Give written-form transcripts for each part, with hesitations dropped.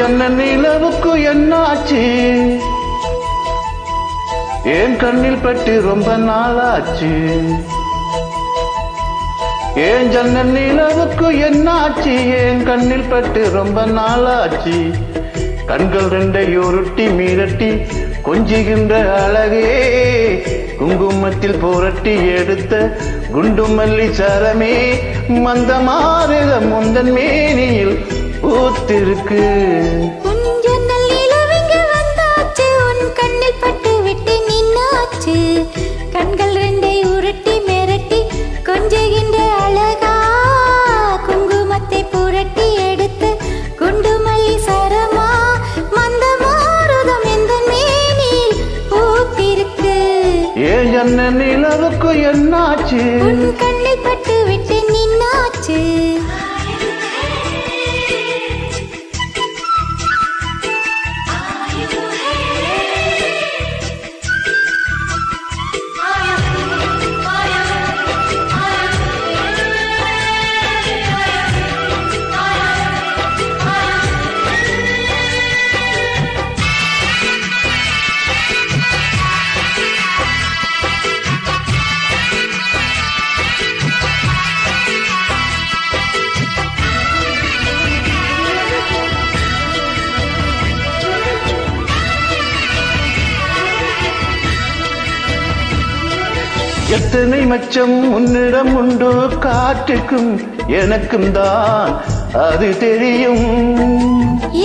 ஜன்ன நிலவுக்கு என்னாச்சு? என் கண்ணில் பட்டு ரொம்ப நாளாச்சு. ஏன் ஜன்ன நிலவுக்கு என்னாச்சு? என் கண்ணில் பட்டு ரொம்ப நாளாச்சு. கண்கள் ரெண்டை உருட்டி மிரட்டி கொஞ்சுகின்ற அழகே, குங்குமத்தில் புரட்டி எடுத்த குண்டுமல்லி சரமே, மந்தமாறுத முந்தன் மேனியில் பூத்திருக்கு. கண்கள் ரெண்டை உருட்டி மிரட்டி கொஞ்சுகின்ற அழகா, குங்குமத்தை புரட்டி எடுத்து குண்டுமல்லி சரமா, மந்த மாறுதம் எந்த மேனில் பூத்திருக்கு. ஏன் ஜன்ன நிலவுக்கு என்னாச்சு? உன் கண்ணில் பட்டு விட்டு நின்னாச்சு. எத்தனை மச்சம் உன்னிடம் உண்டு, காற்றுக்கும் எனக்கும் தான் அது தெரியும்.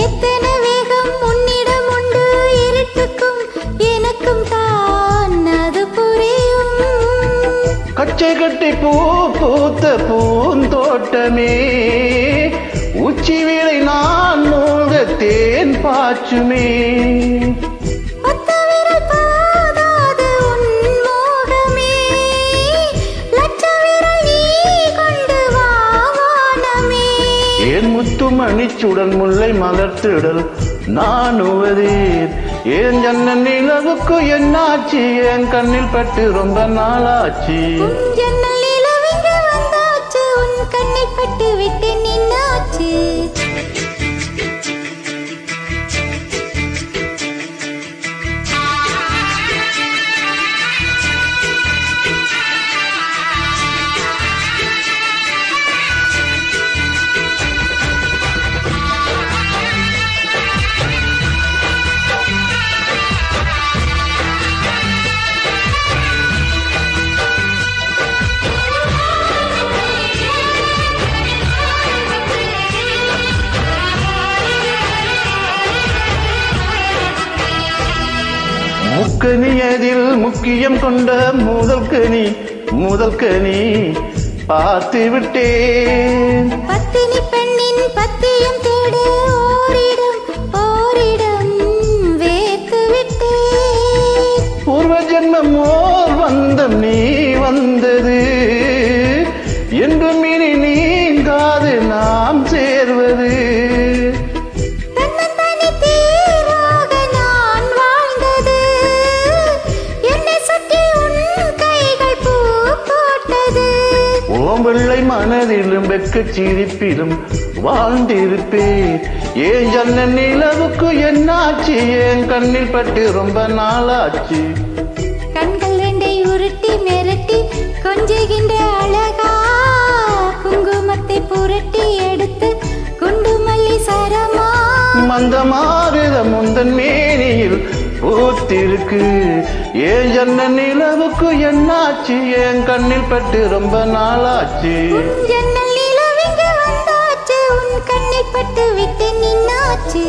எத்தனை வேகம் உன்னிடம் உண்டு, இருட்டுக்கும் எனக்கும் தான் அது புரியும். கச்சை கட்டி பூ பூத்த பூந்தோட்டமே, உச்சி வேளை நான் மூழ்க தேன் பாச்சுமே. என் முத்துமணிச்சுடன் முல்லை மலர்த்திடல் நான் உவதேன். ஏன் ஜன்ன நிலவுக்கு என்னாச்சு? என் கண்ணில் பட்டு ரொம்ப நாளாச்சு. ஜன்னல் நிலவிங்க வந்தாச்சு, உன் கண்ணில் பட்டு விட்டு நின்னாச்சு. முக்கனியதில் முக்கியம் கொண்ட முதல் கனி பார்த்து விட்டேன். பத்தினி பெண்ணின் பத்தியம் தேடு ஓரிடம் வேத்து விட்டேன். பூர்வ ஜென்மம் ஓர் வந்தம் நீ வந்தது, என்றும் இனி நீங்காது நாம் சேர்வது. வெள்ளை மனதிலும் வெக்க சிரிப்பிலும் வாழ்ந்திருப்பேன். ஏன் ஜன்ன நிலவுக்கு என்னாச்சு? என் கண்ணில் பட்டு ரொம்ப நாளாச்சு. கண்கள் ரெண்டை உருட்டி மிரட்டி கொஞ்சுகின்ற அழகா, குங்குமத்தை புரட்டி எடுத்து குண்டுமல்லி சரமா, மந்தமாறுத முந்தன் மேனியில் பூத்திருக்கு. ஏன் ஜன்ன நிலவுக்கு என்னாச்சு? என் கண்ணில் பட்டு ரொம்ப நாளாச்சு. ஜன்னல் நிலவிங்க வந்தாச்சு, உன் கண்ணில் பட்டு விட்டு நின்னாச்சு.